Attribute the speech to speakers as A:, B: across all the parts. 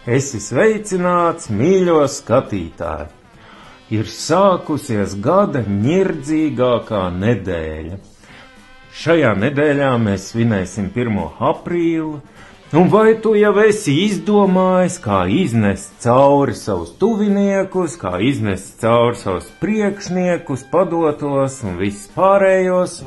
A: Esi sveicināts, mīļo skatītāji! Ir sākusies gada ņirdzīgākā nedēļa. Šajā nedēļā mēs svinēsim 1. aprīli, un vai tu jau esi izdomājis, kā iznest cauri savus tuviniekus, kā iznest cauri savus priekšniekus, padotos un visus pārējos?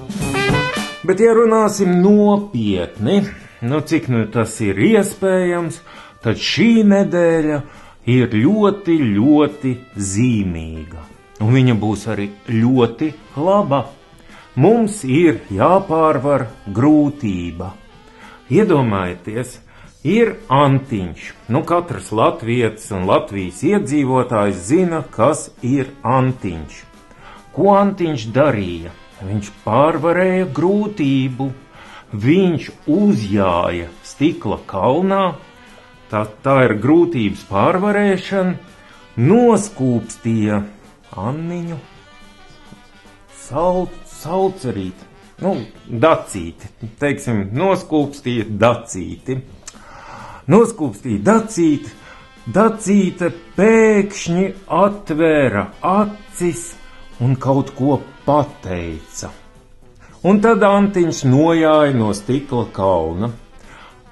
A: Bet ja runāsim nopietni, cik tas ir iespējams, tad šī nedēļa ir ļoti, ļoti zīmīga, un viņa būs arī ļoti laba. Mums ir jāpārvar grūtība. Iedomājieties, ir Antiņš. Katrs latvietis un Latvijas iedzīvotājs zina, kas ir Antiņš. Ko Antiņš darīja? Viņš pārvarēja grūtību. Viņš uzjāja stikla kalnā. Tā ir grūtības pārvarēšana, noskūpstīja Anniņu, salcerīti, dacīti, noskūpstīja dacīti. Noskūpstīja dacīti, dacīte pēkšņi atvēra acis un kaut ko pateica. Un tad Antiņš nojāja no stikla kalna.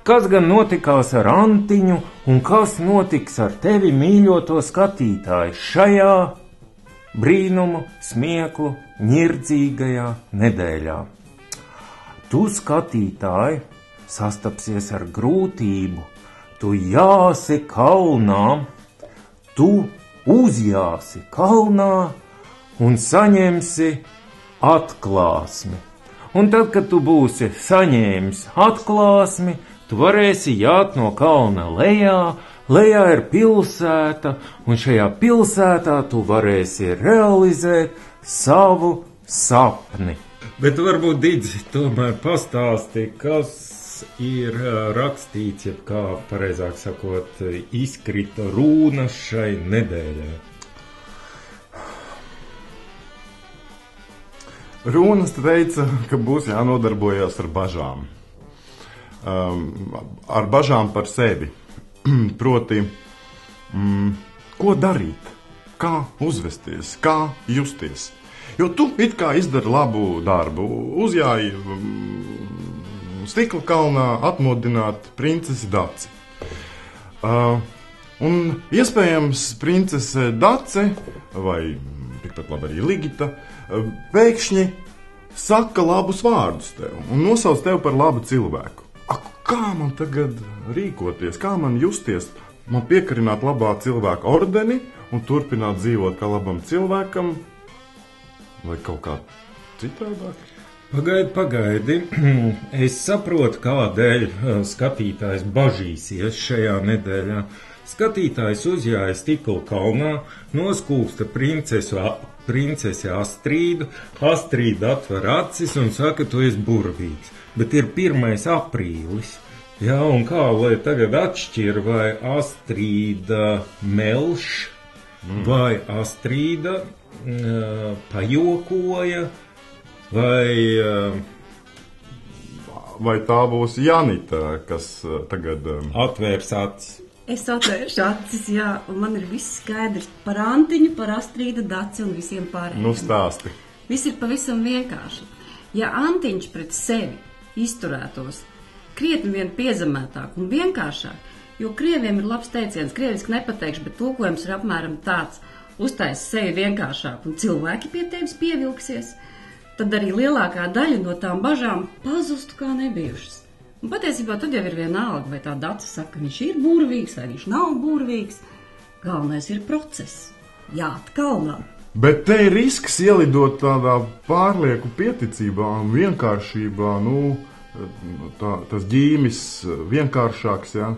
A: Kas gan notikās ar Antiņu un kas notiks ar tevi, mīļoto skatītāju, šajā brīnumu, smieklu, ņirdzīgajā nedēļā? Tu, skatītāji, sastapsies ar grūtību, tu jāsi kalnā, tu uzjāsi kalnā un saņemsi atklāsmi. Un tad, kad tu būsi saņēmis atklāsmi, tu varēsi jāt no kalna lejā, lejā ir pilsēta, un šajā pilsētā tu varēsi realizēt savu sapni. Bet varbūt, Didzi, tomēr pastāsti, kas ir rakstīts, ja kā pareizāk sakot, izkrita rūnas šai nedēļai.
B: Rūnas teica, ka būs jānodarbojas ar bažām. Ar bažām par sevi. Proti, ko darīt, kā uzvesties, kā justies. Jo tu it kā izdari labu darbu, uzjāji stikla kalnā atmodināt princesi Daci. Un iespējams princese Dace, vai tikpat labi arī Ligita, pēkšņi saka labus vārdus tev un nosauc tevi par labu cilvēku. Kā man tagad rīkoties, kā man justies? Man piekarināt labā cilvēka ordeni un turpināt dzīvot kā labam cilvēkam, vai kaut kā citādāk?
A: Pagaidi. Es saprotu, kādēļ skatītājs bažīsies šajā nedēļā. Skatītājs uzjāja stikla kalnā, noskūpsta princesi Astrīdu. Astrīda atver acis un saka, tu esi burvīgs. Bet ir 1. aprīlis. Jā, un kā lai tagad atšķir, vai Astrīda melš, vai Astrīda pajokoja, vai
B: tā būs Janita, kas tagad
A: atvērs acis.
C: Es atvēršu acis, jā, un man ir viss skaidrs par Antiņu, par Astrīdu, Daci un visiem pārējiem.
B: Stāsti.
C: Viss ir pavisam vienkārši. Ja Antiņš pret sevi izturētos krietni vien piezemētāk un vienkāršāk, jo krieviem ir labs teiciens, krieviski nepateikšu, bet tulkojums ir apmēram tāds: uztais sevi vienkāršāk un cilvēki pie tevis pievilksies, tad arī lielākā daļa no tām bažām pazustu kā nebijušas. Un patiesībā tad jau ir vienalga, vai tā Dace saka, ka viņš ir burvīgs vai viņš nav burvīgs. Galvenais ir process. Jāt kalnā.
B: Bet te ir risks ielidot tādā pārlieku pieticībā un vienkāršībā, tas ģīmis vienkāršāks, ja,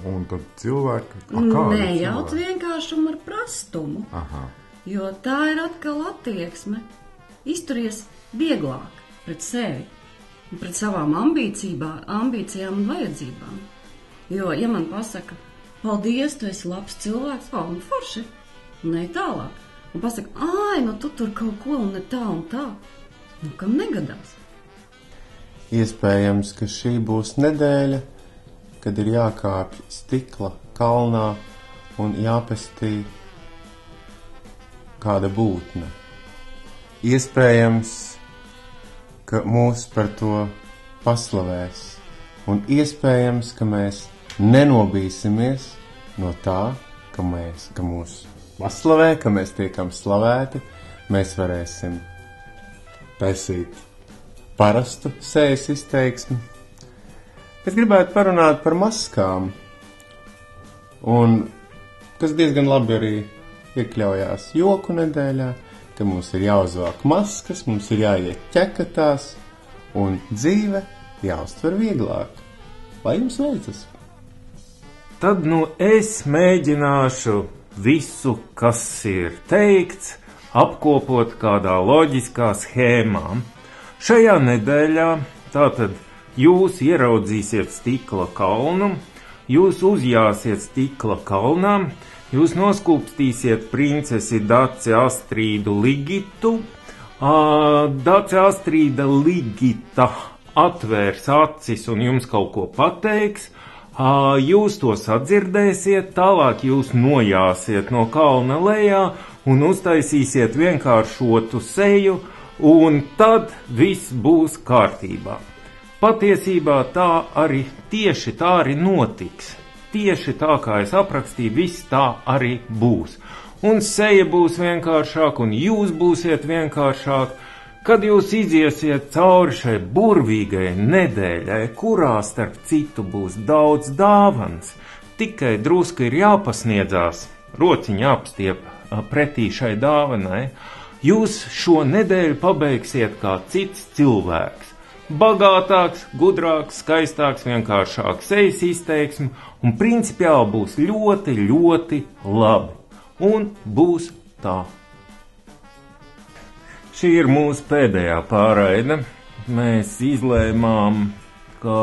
B: un tad cilvēki...
C: Nejaut vienkāršumu ar prastumu, jo tā ir atkal attieksme. Izturies vieglāk pret sevi un pret savām ambīcijām un vajadzībām. Jo, ja man pasaka, paldies, tu esi labs cilvēks, un forši, un ne tālāk. Un pasaka, tu tur kaut ko un ne tā un tā. Kam negadās?
D: Iespējams, ka šī būs nedēļa, kad ir jākāpj stikla kalnā un jāpestī kāda būtne. Iespējams, ka mūs par to paslavēs, un iespējams, ka mēs nenobīsimies no tā, ka mūs paslavē, ka mēs tiekam slavēti, mēs varēsim taisīt parastu sejas izteiksmi. Es gribētu parunāt par maskām, un tas diezgan labi arī iekļaujās joku nedēļā, ka mums ir jāuzvāk maskas, mums ir jāiet ķekatās, un dzīve jāuztver vieglāk. Lai jums veicas?
A: Tad es mēģināšu visu, kas ir teikts, apkopot kādā loģiskā schēmā. Šajā nedēļā tātad jūs ieraudzīsiet stikla kalnu, jūs uzjāsiet stikla kalnā, jūs noskūpstīsiet princesi Daci Astrīdu Ligitu. Daci Astrīda Ligita atvērs acis un jums kaut ko pateiks. Jūs to sadzirdēsiet, tālāk jūs nojāsiet no kalna lejā un uztaisīsiet vienkāršotu seju, un tad viss būs kārtībā. Patiesībā tieši tā arī notiks. Tieši tā, kā es aprakstīju, viss tā arī būs. Un seja būs vienkāršāk, un jūs būsiet vienkāršāk, kad jūs iziesiet cauri šai burvīgai nedēļai, kurā starp citu būs daudz dāvans. Tikai drusku ir jāpasniedzās, rociņi jāpstiep pretī šai dāvanai. Jūs šo nedēļu pabeigsiet kā cits cilvēks. Bagātāks, gudrāks, skaistāks, vienkāršāks sejas izteiksme, un principiāli būs ļoti, ļoti labi. Un būs tā. Šī ir mūsu pēdējā pārraide. Mēs izlēmām, ka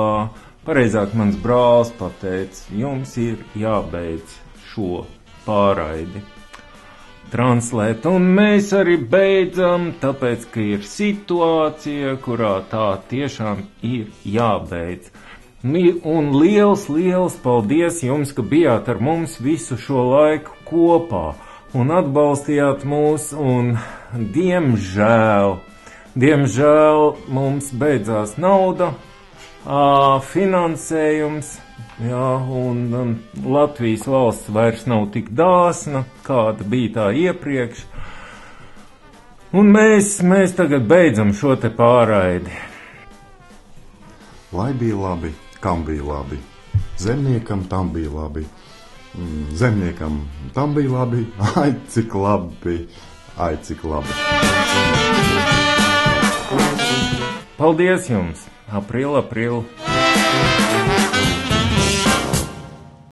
A: pareizāk mans brālis pateica, jums ir jābeidz šo pārraidi translēt, un mēs arī beidzam, tāpēc, ka ir situācija, kurā tā tiešām ir jābeidz. Un liels paldies jums, ka bijāt ar mums visu šo laiku kopā un atbalstījāt mūs, un diemžēl mums beidzās nauda, finansējums, un Latvijas valsts vairs nav tik dāsna, kāda bija tā iepriekš. Un mēs tagad beidzam šo te pārraidi.
B: Lai bija labi, kam bija labi? Zemniekam tam bija labi. Zemniekam tam bija labi. Ai, cik labi. Ai, cik labi.
A: Paldies jums! April!